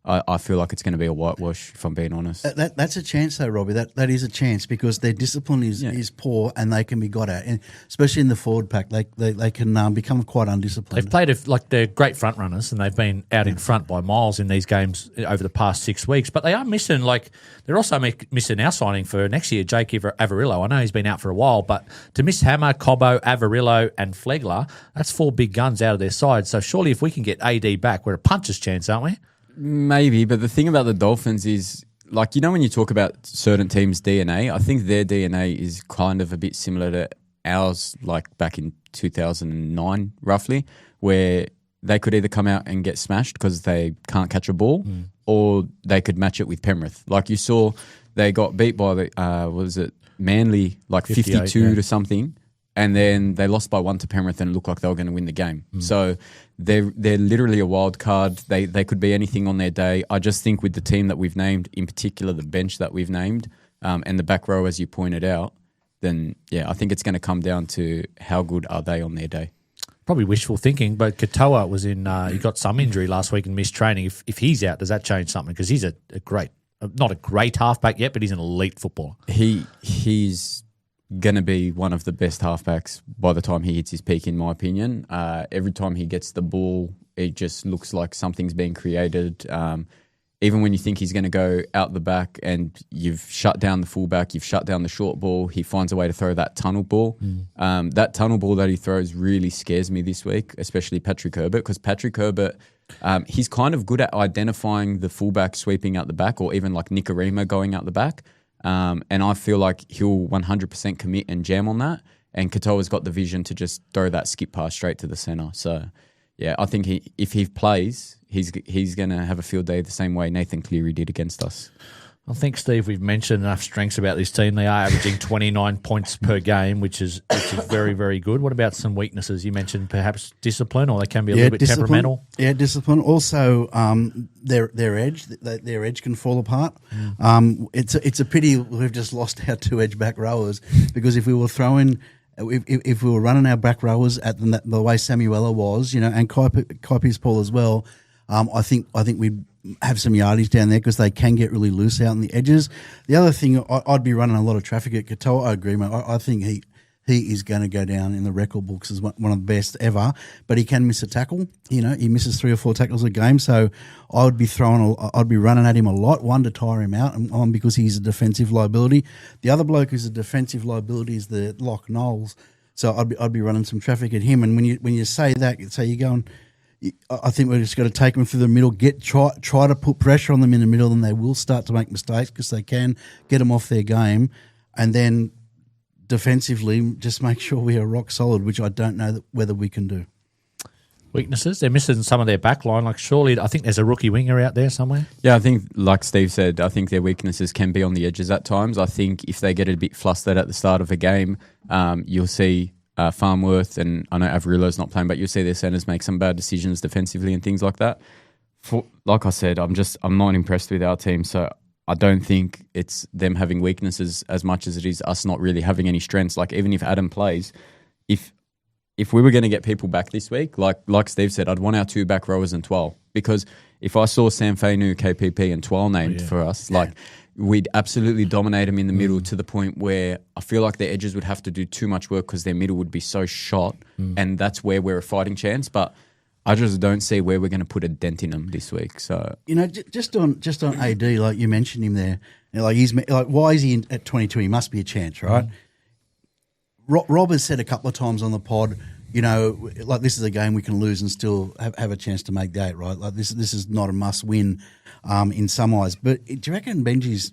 I feel like it's going to be a whitewash, if I'm being honest. That's a chance, though, Robbie. That is a chance, because their discipline is poor and they can be got at, and especially in the forward pack. They can become quite undisciplined. They've played they're great front runners, and they've been out in front by miles in these games over the past 6 weeks. But they are missing, they're also missing our signing for next year, Jake Avarillo. I know he's been out for a while, but to miss Hammer, Cobbo, Avarillo, and Flegler, that's 4 big guns out of their side. So surely if we can get AD back, we're a puncher's chance, aren't we? Maybe, but the thing about the Dolphins is, when you talk about certain teams' DNA, I think their DNA is kind of a bit similar to ours, back in 2009, roughly, where they could either come out and get smashed because they can't catch a ball, or they could match it with Penrith. Like you saw, they got beat by Manly, 52 to something, and then they lost by 1 to Penrith and it looked like they were going to win the game. So they're literally a wild card. They could be anything on their day. I just think with the team that we've named, in particular the bench that we've named, and the back row, as you pointed out, then yeah, I think it's going to come down to how good are they on their day. Probably wishful thinking, but Katoa was in. He got some injury last week and missed training. If he's out, does that change something? Because he's a great, not a great halfback yet, but he's an elite footballer. He's going to be one of the best halfbacks by the time he hits his peak, in my opinion. Every time he gets the ball, it just looks like something's being created. Even when you think he's going to go out the back and you've shut down the fullback, you've shut down the short ball, he finds a way to throw that tunnel ball. That tunnel ball that he throws really scares me this week, especially Patrick Herbert, because Patrick Herbert, he's kind of good at identifying the fullback sweeping out the back, or even like Nicarima going out the back. And I feel like he'll 100% commit and jam on that. And Katoa's got the vision to just throw that skip pass straight to the centre. So, yeah, I think if he plays, he's going to have a field day the same way Nathan Cleary did against us. I think, Steve, we've mentioned enough strengths about this team. They are averaging 29 points per game, which is very, very good. What about some weaknesses? You mentioned perhaps discipline, or they can be a little bit temperamental. Yeah, discipline. Also, their edge can fall apart. It's a pity we've just lost our 2 edge back rowers, because if we were throwing, if we were running our back rowers at the way Samuela was, and Kaipi's Paul as well, I think we'd have some yardies down there, because they can get really loose out on the edges. The other thing, I'd be running a lot of traffic at Katoa. I agree, mate. I think he is going to go down in the record books as one of the best ever, but he can miss a tackle. He misses 3 or 4 tackles a game, so I'd be running at him a lot, one, to tire him out, and because he's a defensive liability. The other bloke who's a defensive liability is the Lock Knowles, so I'd be running some traffic at him. And when you say that, so you're going, I think we're just got to take them through the middle, try to put pressure on them in the middle, and they will start to make mistakes, because they can get them off their game. And then defensively, just make sure we are rock solid, which I don't know whether we can do. Weaknesses? They're missing some of their back line. Like, surely, I think there's a rookie winger out there somewhere. Yeah, I think, like Steve said, I think their weaknesses can be on the edges at times. I think if they get a bit flustered at the start of a game, you'll see Farmworth, and I know Avrilo's not playing, but you'll see their centres make some bad decisions defensively and things like that. Like I said, I'm not impressed with our team, so I don't think it's them having weaknesses as much as it is us not really having any strengths. Like, even if Adam plays, if we were going to get people back this week, like Steve said, I'd want our 2 back rowers and Twal, because if I saw Sam Fainu, KPP and Twal named for us, we'd absolutely dominate them in the middle, to the point where I feel like their edges would have to do too much work, because their middle would be so shot, and that's where we're a fighting chance. But I just don't see where we're going to put a dent in them this week. So just on AD, like you mentioned him there, why is he at 22? He must be a chance, right? Rob has said a couple of times on the pod, like, this is a game we can lose and still have a chance to make the 8, right? Like, this is not a must win in some eyes. But do you reckon Benji's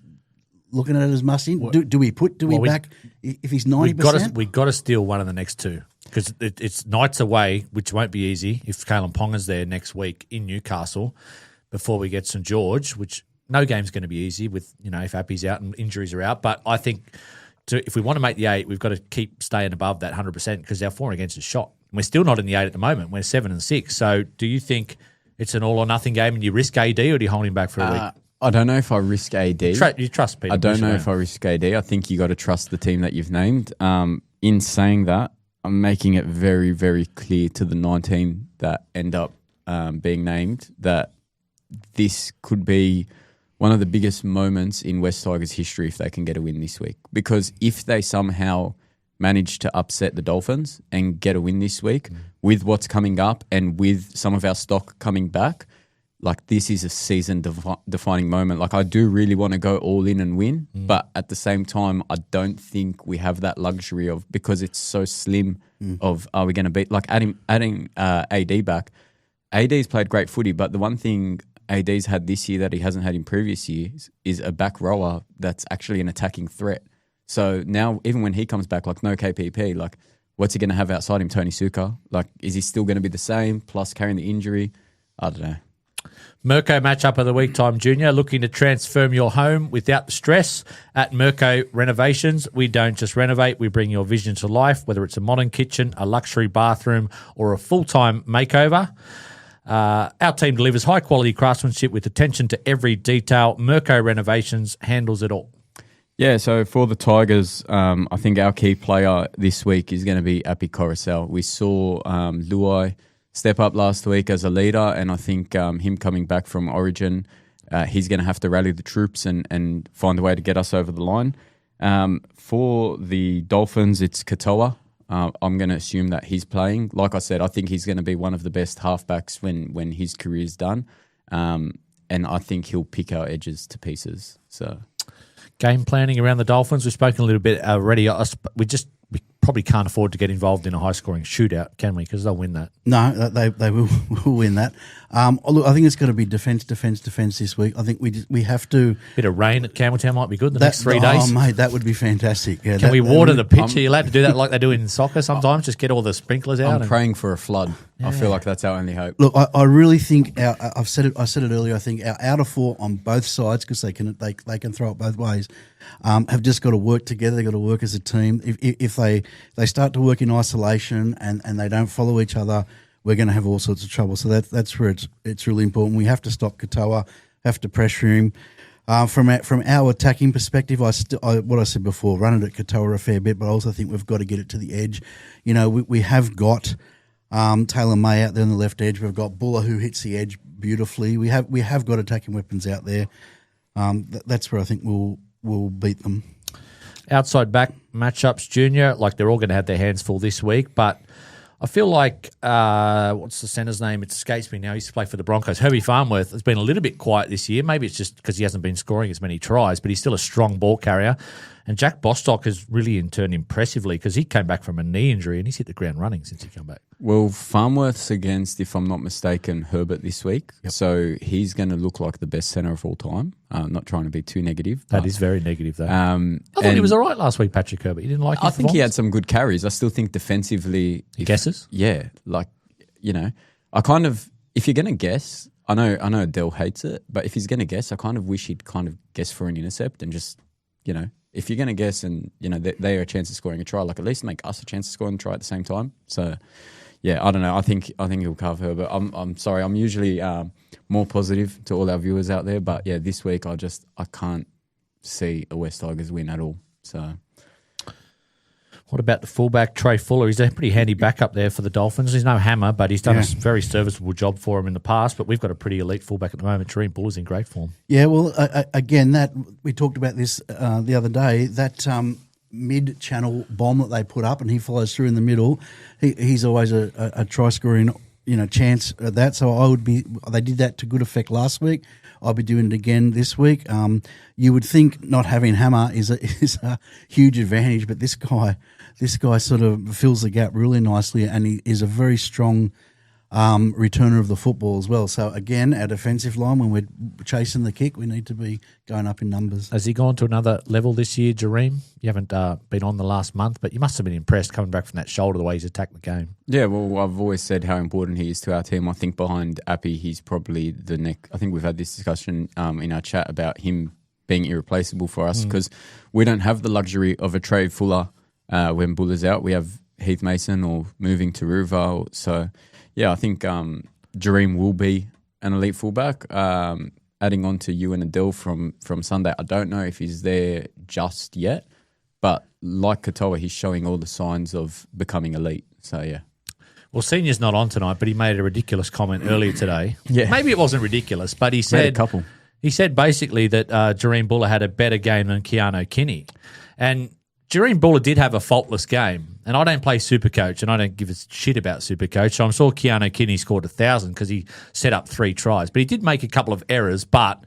looking at it as must win? Do we back if he's 90%? We've got to steal one of the next 2, because it's Knights away, which won't be easy if Kalen Ponga's there next week in Newcastle, before we get St George, which no game's going to be easy with, if Appy's out and injuries are out. But I think if we want to make the 8, we've got to keep staying above that 100%, because our 4 against is shot. We're still not in the 8 at the moment. We're 7 and 6. So do you think it's an all or nothing game and you risk AD, or do you hold him back for a week? I don't know if I risk AD. You trust Peter. I don't know if I risk AD. I think you got to trust the team that you've named. In saying that, I'm making it very, very clear to the 19 that end up being named that this could be one of the biggest moments in West Tigers history if they can get a win this week. Because if they somehow manage to upset the Dolphins and get a win this week with what's coming up and with some of our stock coming back, like, this is a season-defining moment. Like, I do really want to go all in and win, but at the same time, I don't think we have that luxury of, because it's so slim of, are we going to beat, like, adding AD back. AD's played great footy, but the one thing AD's had this year that he hasn't had in previous years is a back rower that's actually an attacking threat. So now, even when he comes back, like, no KPP, like, what's he going to have outside him? Tony Suka? Like, is he still going to be the same, plus carrying the injury? I don't know. Mirko matchup of the week, Time Junior. Looking to transform your home without the stress at Mirko Renovations. We don't just renovate, we bring your vision to life, whether it's a modern kitchen, a luxury bathroom, or a full-time makeover. Our team delivers high-quality craftsmanship with attention to every detail. Mirko Renovations handles it all. Yeah, so for the Tigers, I think our key player this week is going to be Api Coruscant. We saw Luai step up last week as a leader, and I think him coming back from Origin, he's going to have to rally the troops and find a way to get us over the line. For the Dolphins, it's Katoa. I'm going to assume that he's playing. Like I said, I think he's going to be one of the best halfbacks when his career's done, and I think he'll pick our edges to pieces. So, game planning around the Dolphins. We've spoken a little bit already. We probably can't afford to get involved in a high-scoring shootout, can we? Because they'll win that. No, they will win that. Look, I think it's got to be defence this week. I think we have to. Bit of rain at Campbelltown might be good the next 3 days. Oh, mate, that would be fantastic. Yeah, Can we water the pitch? Are you allowed to do that like they do in soccer sometimes? Just get all the sprinklers out? I'm praying for a flood. Yeah. I feel like that's our only hope. Look, I really think I said it earlier. I think our outer four on both sides, because they can throw it both ways, have just got to work together. They've got to work as a team. If they start to work in isolation and they don't follow each other, we're going to have all sorts of trouble. So that's where it's really important. We have to stop Katoa, have to pressure him. From our attacking perspective, what I said before, run it at Katoa a fair bit, but I also think we've got to get it to the edge. You know, we have got Taylor May out there on the left edge. We've got Buller who hits the edge beautifully. We have got attacking weapons out there. That's where I think we'll beat them. Outside back matchups, Junior, like they're all going to have their hands full this week, but I feel like, what's the centre's name? It escapes me now. He used to play for the Broncos. Herbie Farnworth has been a little bit quiet this year. Maybe it's just because he hasn't been scoring as many tries, but he's still a strong ball carrier. And Jack Bostock has really in turn impressively because he came back from a knee injury and he's hit the ground running since he come back. Well, Farnworth's against, if I'm not mistaken, Herbert this week. Yep. So he's going to look like the best centre of all time. Not trying to be too negative. That is very negative, though. I thought he was all right last week, Patrick Herbert. You didn't like him? I think he had some good carries. I still think defensively... Guesses? Yeah. Like, you know, I kind of... If you're going to guess... I know Adel hates it, but if he's going to guess, I kind of wish he'd kind of guess for an intercept and just, you know... If you're going to guess and, you know, they are a chance of scoring a try, like at least make us a chance of scoring a try at the same time. So, yeah, I don't know. I think he'll cover her, but I'm sorry. I'm usually more positive to all our viewers out there. But, yeah, this week I can't see a West Tigers win at all. So... What about the fullback, Trey Fuller? He's a pretty handy backup there for the Dolphins. He's no hammer, but he's done a very serviceable job for him in the past. But we've got a pretty elite fullback at the moment. Dream Buller's in great form. Yeah, well, again, that we talked about this the other day, that mid-channel bomb that they put up and he follows through in the middle, he's always a try-scoring chance at that. So they did that to good effect last week. I'll be doing it again this week. You would think not having hammer is a huge advantage, but this guy sort of fills the gap really nicely, and he is a very strong returner of the football as well. So again, our defensive line, when we're chasing the kick, we need to be going up in numbers. Has he gone to another level this year, Jareem? You haven't been on the last month, but you must have been impressed coming back from that shoulder, the way he's attacked the game. Yeah, well, I've always said how important he is to our team. I think behind Appy, he's probably the next. I think we've had this discussion in our chat about him being irreplaceable for us because we don't have the luxury of a Trey Fuller when Buller's out. We have Heath Mason or moving to Ruva. So, yeah, I think Jareem will be an elite fullback. Adding on to you and Adel from Sunday, I don't know if he's there just yet, but like Katoa, he's showing all the signs of becoming elite. So, yeah. Well, Senior's not on tonight, but he made a ridiculous comment earlier today. Yeah. Maybe it wasn't ridiculous, but he said... Made a couple. He said basically that Jareem Buller had a better game than Keanu Kinney. And Jareem Buller did have a faultless game. And I don't play Supercoach, and I don't give a shit about Supercoach. So I'm sure Keanu Kinney scored 1,000 because he set up 3 tries. But he did make a couple of errors, but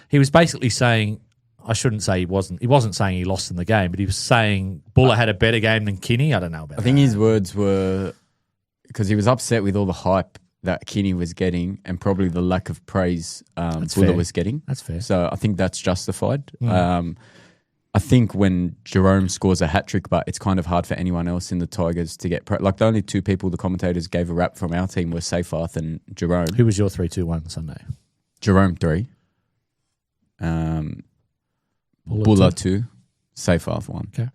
he was basically saying... I shouldn't say he wasn't saying he lost in the game, but he was saying Buller had a better game than Kinney. I don't know about that. I think his words were... Because he was upset with all the hype that Kinney was getting and probably the lack of praise Buller was getting. That's fair. So I think that's justified. I think when Jerome scores a hat-trick, but it's kind of hard for anyone else in the Tigers to get... Like the only 2 people the commentators gave a rap from our team were Seyfarth and Jerome. Who was your 3-2-1 Sunday? Jerome 3. Buller 2. Seyfarth 1. Okay.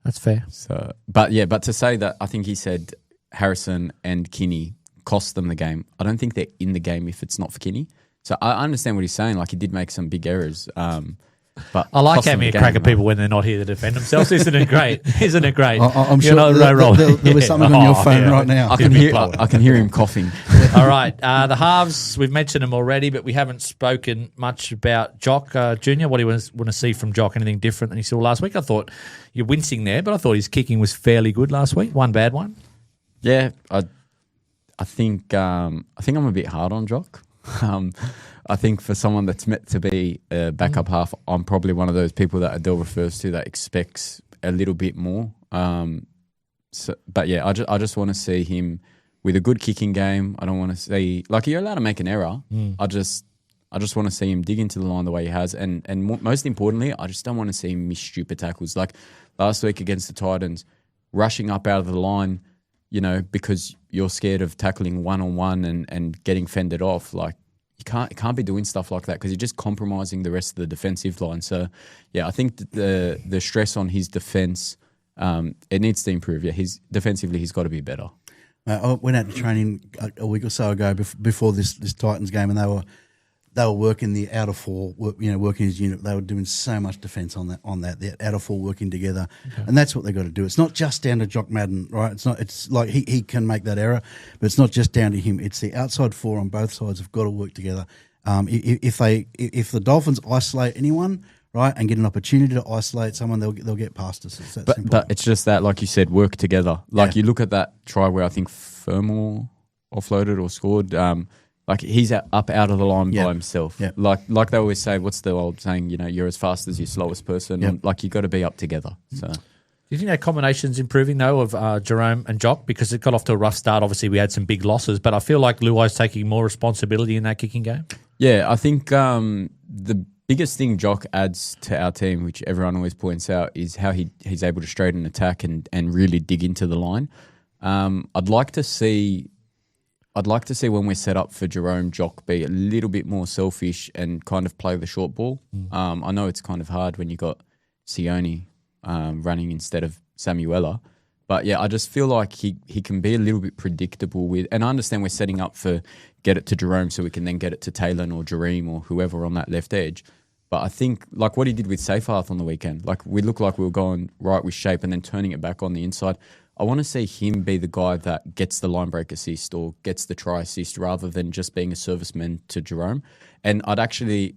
That's fair. So, but to say that, I think he said Harrison and Kinney cost them the game. I don't think they're in the game if it's not for Kinney. So I understand what he's saying. Like he did make some big errors. But I like having a crack at people when they're not here to defend themselves. Isn't it great? Isn't it great? I'm sure there was something on your phone right now. I can hear him coughing. All right. The halves, we've mentioned them already, but we haven't spoken much about Jock Junior. What do you want to see from Jock? Anything different than you saw last week? I thought you're wincing there, but I thought his kicking was fairly good last week. One bad one. Yeah, I think I'm a bit hard on Jock. I think for someone that's meant to be a backup half, I'm probably one of those people that Adel refers to that expects a little bit more. But yeah, I just want to see him with a good kicking game. I don't want to see like you're allowed to make an error. I just want to see him dig into the line the way he has, and most importantly, I just don't want to see him miss stupid tackles. Like last week against the Titans, rushing up out of the line, because you're scared of tackling one-on-one and getting fended off. Like you can't be doing stuff like that because you're just compromising the rest of the defensive line. So yeah, I think the stress on his defense, it needs to improve. Yeah, defensively he's got to be better. I went out to training a week or so ago before this Titans game, and they were working the out of four, working his unit. They were doing so much defence on that. The out of four working together, and that's what they got to do. It's not just down to Jock Madden, right? It's not. It's like he can make that error, but it's not just down to him. It's the outside four on both sides have got to work together. If the Dolphins isolate anyone, right, and get an opportunity to isolate someone, they'll get past us. But it's just that, like you said, work together. Like you look at that try where I think Fermor offloaded or scored. Like he's up out of the line by himself. Yeah. Like they always say, what's the old saying? You're as fast as your slowest person. Yep. Like you got to be up together. So, do you think that combination's improving though of Jerome and Jock, because it got off to a rough start? Obviously, we had some big losses, but I feel like Luai's taking more responsibility in that kicking game. Yeah, I think the biggest thing Jock adds to our team, which everyone always points out, is how he's able to straighten attack and really dig into the line. I'd like to see when we're set up for Jerome, Jock be a little bit more selfish and kind of play the short ball. I know it's kind of hard when you got Sione running instead of Samuela, but yeah, I just feel like he can be a little bit predictable with. And I understand we're setting up for get it to Jerome so we can then get it to Taylor or Jareem or whoever on that left edge. But I think like what he did with Seyfarth on the weekend, like we looked like we were going right with shape and then turning it back on the inside. I want to see him be the guy that gets the line break assist or gets the try assist rather than just being a serviceman to Jerome. And I'd actually,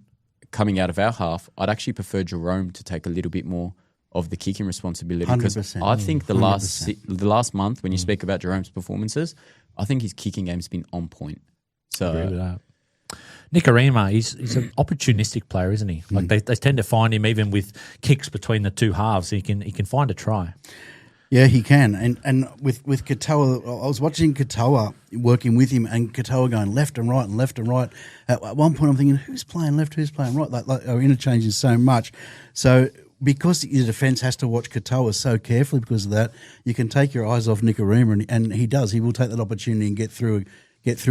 coming out of our half, I'd actually prefer Jerome to take a little bit more of the kicking responsibility, because I think the last month when you speak about Jerome's performances, I think his kicking game's been on point. So I agree with that. Nicarima, he's an opportunistic player, isn't he? Like they tend to find him even with kicks between the two halves. He can find a try. Yeah, he can. And with Katoa, I was watching Katoa working with him, and Katoa going left and right and left and right. At one point I'm thinking, who's playing left, who's playing right? Like our interchange is so much. So because your defence has to watch Katoa so carefully because of that, you can take your eyes off Nicarima, and he does. He will take that opportunity and get through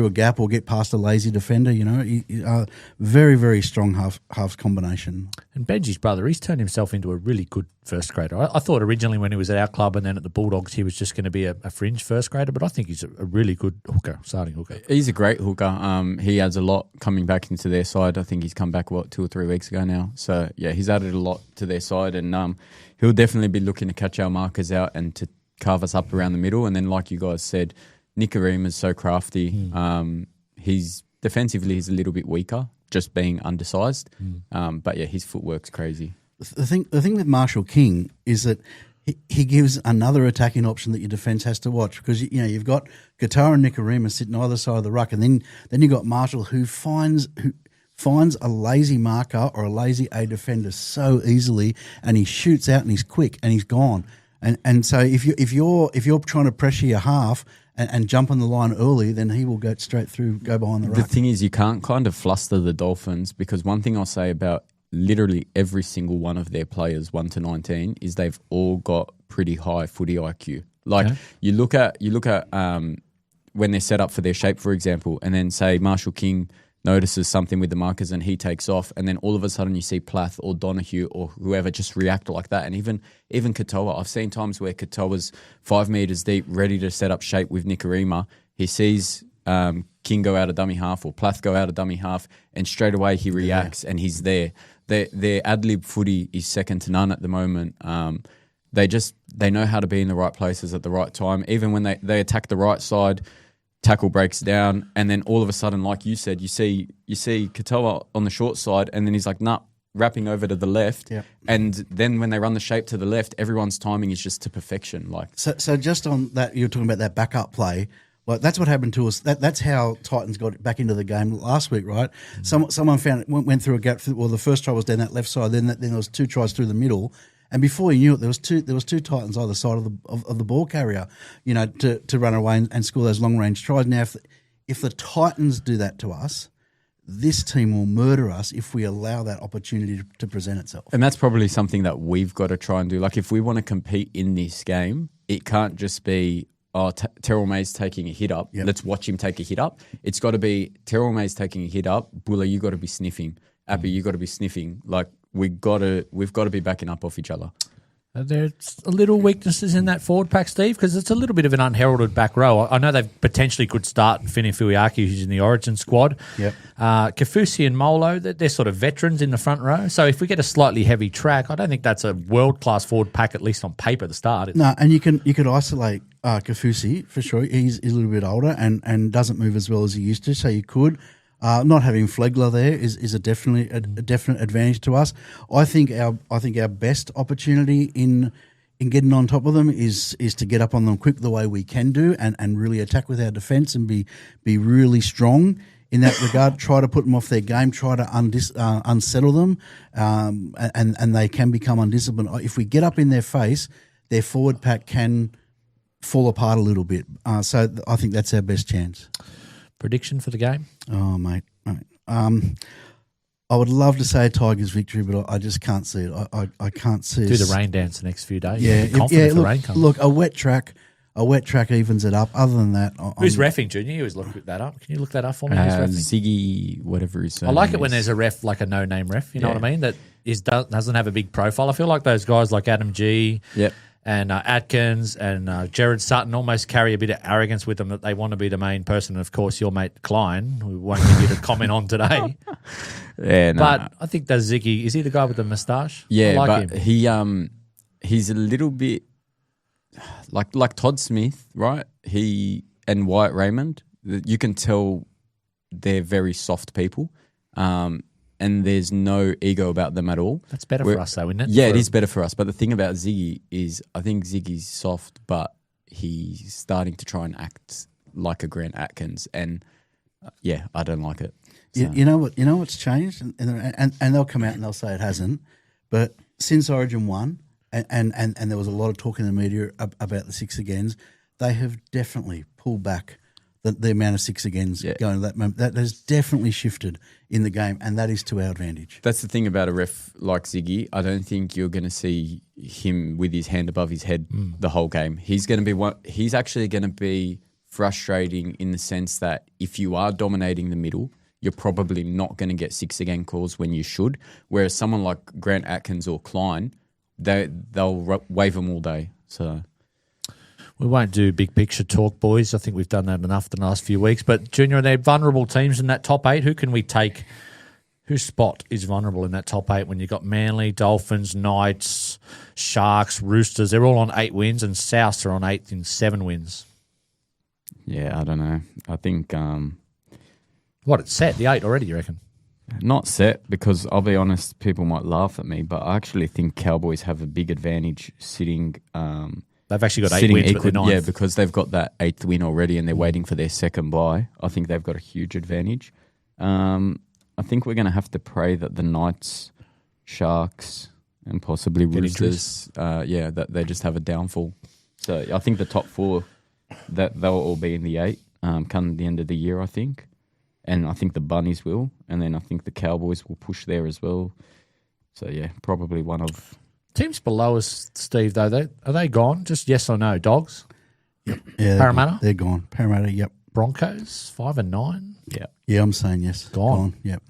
a gap or get past a lazy defender. Very, very strong halves combination. And Benji's brother, he's turned himself into a really good first grader. I thought originally when he was at our club and then at the Bulldogs, he was just going to be a fringe first grader, but I think he's a really good starting hooker. He's a great hooker. He adds a lot coming back into their side. I think he's come back, 2 or 3 weeks ago now. So, yeah, he's added a lot to their side, and he'll definitely be looking to catch our markers out and to carve us up around the middle. And then, like you guys said, Nicarima is so crafty. He's defensively, he's a little bit weaker, just being undersized. But yeah, his footwork's crazy. The thing with Marshall King is that he gives another attacking option that your defence has to watch, because you've got Katoa and Nicarima sitting either side of the ruck, and then you've got Marshall who finds a lazy marker or a lazy A defender so easily, and he shoots out and he's quick and he's gone. And so if you're trying to pressure your half and jump on the line early, then he will go straight through, go behind the ruck. The thing is, you can't kind of fluster the Dolphins, because one thing I'll say about literally every single one of their players, 1 to 19, is they've all got pretty high footy IQ. Like you look at when they're set up for their shape, for example, and then say Marshall King notices something with the markers and he takes off, and then all of a sudden you see Plath or Donahue or whoever just react like that. And even Katoa, I've seen times where Katoa's 5 meters deep, ready to set up shape with Nicarima. He sees King go out a dummy half or Plath go out a dummy half, and straight away he reacts and he's there. Their ad-lib footy is second to none at the moment. They know how to be in the right places at the right time. Even when they attack the right side, tackle breaks down, and then all of a sudden, like you said, you see Katoa on the short side, and then he's like, wrapping over to the left. Yep. And then when they run the shape to the left, everyone's timing is just to perfection. Like so just on that, you're talking about that backup play. Well, that's what happened to us. That's how Titans got back into the game last week, right? Someone went through a gap. Well, the first try was down that left side. Then there was 2 tries through the middle, And before you knew it, there was two Titans either side of the ball carrier, to run away and score those long range tries. Now, if the Titans do that to us, this team will murder us if we allow that opportunity to present itself. And that's probably something that we've got to try and do. Like, if we want to compete in this game, it can't just be, Terrell May's taking a hit up. Yep. Let's watch him take a hit up. It's got to be Terrell May's taking a hit up. Buller, you got to be sniffing. Appy, you got to be sniffing. Like, we've got to be backing up off each other. There's a little weaknesses in that forward pack, Steve, because it's a little bit of an unheralded back row. I know they potentially could start Fini Fuiaki, who's in the Origin squad. Yep. Kafusi and Molo, they're sort of veterans in the front row. So if we get a slightly heavy track, I don't think that's a world-class forward pack, at least on paper, to start. No, and you could isolate Kafusi for sure. He's a little bit older and doesn't move as well as he used to, so you could. Not having Flegler there is a definite advantage to us. I think our best opportunity in getting on top of them is to get up on them quick the way we can do and really attack with our defence and be really strong in that regard. Try to put them off their game. Try to unsettle them, and they can become undisciplined. If we get up in their face, their forward pack can fall apart a little bit. So I think that's our best chance. Prediction for the game? Oh, mate. I would love to say a Tigers victory, but I just can't see it. I can't see it. Do the rain dance the next few days. Yeah, If the rain comes. Look, a wet track evens it up. Other than that, who's reffing, Junior? You always look that up. Can you look that up for me? Who's reffing? Ziggy, whatever his name I like it when there's a ref, like a no-name ref. You know what I mean? That doesn't have a big profile. I feel like those guys like Adam G. Yep. And Atkins and Jared Sutton almost carry a bit of arrogance with them that they want to be the main person. And, of course, your mate Klein, who won't give you to comment on today. Yeah, no. But I think that Ziggy, is he the guy with the moustache? Yeah, I like but him. He's a little bit like Todd Smith, right? He and Wyatt Raymond, you can tell they're very soft people. And there's no ego about them at all. That's better for us, though, isn't it? Yeah, it is better for us. But the thing about Ziggy is I think Ziggy's soft, but he's starting to try and act like a Grant Atkins. And, I don't like it. So. You know what's changed? And they'll come out and they'll say it hasn't. But since Origin 1, and there was a lot of talk in the media about the six agains, they have definitely pulled back the amount of six agains going to that moment. That has definitely shifted in the game, and that is to our advantage. That's the thing about a ref like Ziggy. I don't think you're going to see him with his hand above his head the whole game. He's actually going to be frustrating in the sense that if you are dominating the middle, you're probably not going to get six again calls when you should. Whereas someone like Grant Atkins or Klein, they'll wave them all day. So. We won't do big picture talk, boys. I think we've done that enough the last few weeks. But, Junior, are there vulnerable teams in that top 8? Who can we take? Whose spot is vulnerable in that top 8 when you've got Manly, Dolphins, Knights, Sharks, Roosters? They're all on 8 wins, and Souths are on 8 in 7 wins. Yeah, I don't know. I think... It's set, the 8 already, you reckon? Not set, because I'll be honest, people might laugh at me, but I actually think Cowboys have a big advantage sitting... They've actually got 8 wins, but they're 9th. Yeah, because they've got that 8th win already and they're waiting for their second bye. I think they've got a huge advantage. I think we're going to have to pray that the Knights, Sharks, and possibly Roosters, that they just have a downfall. So I think the top 4, that they'll all be in the 8 come the end of the year, I think. And I think the Bunnies will. And then I think the Cowboys will push there as well. So, probably one of... Teams below us, Steve, though, are they gone? Just yes or no? Dogs? Yep. Yeah, Parramatta? They're gone. Parramatta, yep. Broncos, 5 and 9? Yeah. Yeah, I'm saying yes. Gone. Yep.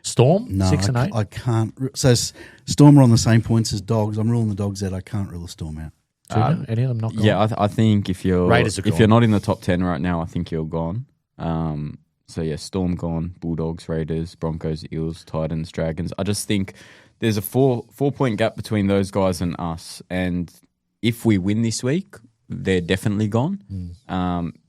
Storm, no, 6 and 8? I can't. So Storm are on the same points as Dogs. I'm ruling the Dogs out. I can't rule the Storm out. Any of them not gone? Yeah, I think if you're not in the top 10 right now, I think you're gone. Storm gone, Bulldogs, Raiders, Broncos, Eels, Titans, Dragons. I just think there's a 4-point gap between those guys and us. And if we win this week, they're definitely gone.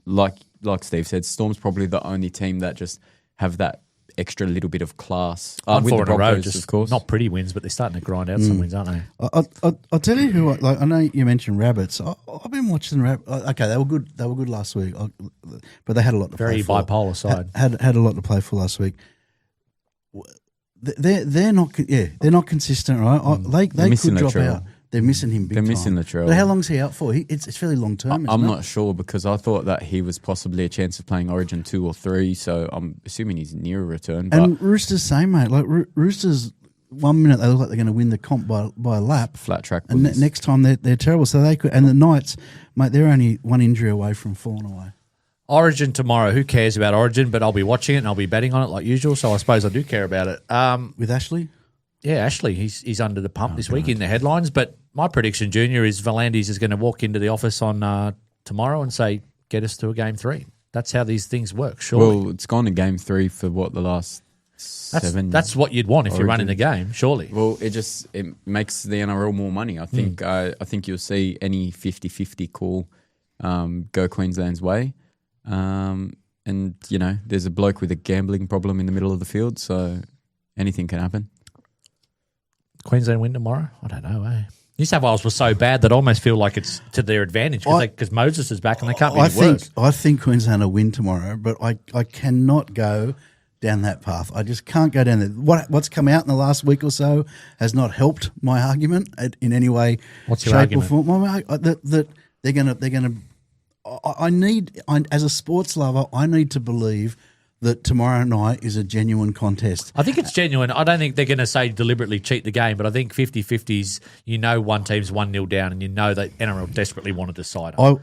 Like Steve said, Storm's probably the only team that just have that extra little bit of class. With the Broncos, in a row, just of course. Not pretty wins, but they're starting to grind out some wins, aren't they? I'll tell you who. I know you mentioned Rabbits. I've been watching Rabbits. Okay, they were good. They were good last week, but they had a lot to play for. Very bipolar side. Had a lot to play for last week. They're not. Yeah, they're not consistent, right? They could drop out. They're missing him big They're time. missing Latrell. But how long's he out for? It's fairly long term, isn't I'm it? not sure because I thought that he was possibly a chance of playing Origin 2 or 3, so I'm assuming he's near a return. But And Roosters same, mate. Like Roosters, 1 minute they look like they're going to win the comp by a lap. flat track. And next time they're terrible. So they could. And the Knights, mate, they're only one injury away from falling away. Origin tomorrow. Who cares about Origin? But I'll be watching it and I'll be betting on it like usual. So I suppose I do care about it. With Ashley? Yeah, Ashley, he's under the pump this week in the headlines. But my prediction, Junior, is Volandis is going to walk into the office on tomorrow and say, get us to a game 3. That's how these things work, surely. Well, it's gone to game 3 for the last 7. That's what you'd want if you're running the game, surely. Well, it makes the NRL more money. I think I think you'll see any 50-50 call go Queensland's way. And, there's a bloke with a gambling problem in the middle of the field, so anything can happen. Queensland win tomorrow? I don't know, eh? New South Wales was so bad that I almost feel like it's to their advantage because Moses is back and they can't be worse. I think Queensland will win tomorrow, but I cannot go down that path. I just can't go down there. What's come out in the last week or so has not helped my argument in any way, What's your shape argument? or form. That they're gonna. As a sports lover, I need to believe that tomorrow night is a genuine contest. I think it's genuine. I don't think they're going to say deliberately cheat the game, but I think 50-50s, one team's 1-0 down and that NRL desperately want to decide on.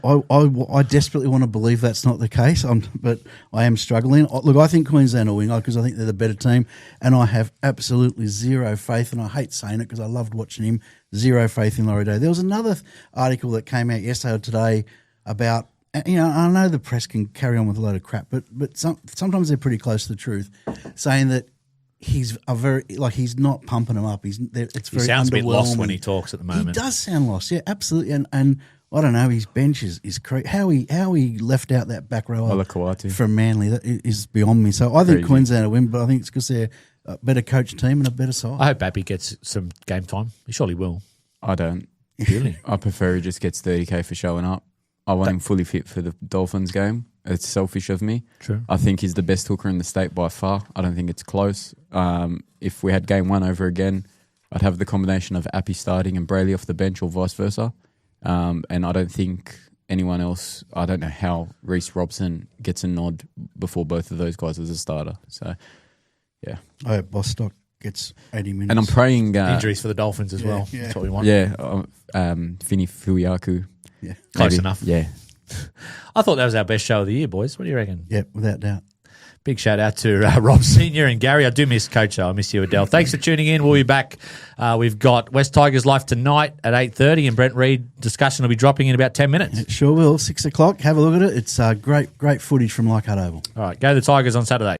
I desperately want to believe that's not the case, but I am struggling. Look, I think Queensland will win because I think they're the better team, and I have absolutely zero faith, and I hate saying it because I loved watching him, zero faith in Laurie Day. There was another article that came out yesterday or today about, I know the press can carry on with a load of crap, but sometimes they're pretty close to the truth, saying that he's he's not pumping them up. It's very He sounds a bit lost underwhelming. when he talks at the moment. He does sound lost, yeah, absolutely. And I don't know, his bench is crazy. How he left out that back row from Manly, that is beyond me. So I think Crazy. Queensland will win, but I think it's because they're a better coach team and a better side. I hope Bappy gets some game time. He surely will. I don't. Really? I prefer he just gets 30K for showing up. I want him fully fit for the Dolphins game. It's selfish of me. True. I think he's the best hooker in the state by far. I don't think it's close. If we had game 1 over again, I'd have the combination of Appy starting and Brayley off the bench or vice versa. And I don't think anyone else, I don't know how Reece Robson gets a nod before both of those guys as a starter. So, yeah. I hope Bostock gets 80 minutes. And I'm praying... Injuries for the Dolphins as well. yeah. That's what we want. Yeah, Fini Fuyaku. Yeah, Close maybe. enough. Yeah. I thought that was our best show of the year, boys. What do you reckon? yeah, without doubt. Big shout out to Rob Senior and Gary. I do miss Coach. I miss you, Adel. Thanks for tuning in. We'll be back. We've got West Tigers Life tonight at 8:30, and Brent Reid discussion will be dropping in about 10 minutes. It sure will. 6 o'clock. Have a look at it. It's great footage from Leichhardt Oval. All right, go the Tigers on Saturday.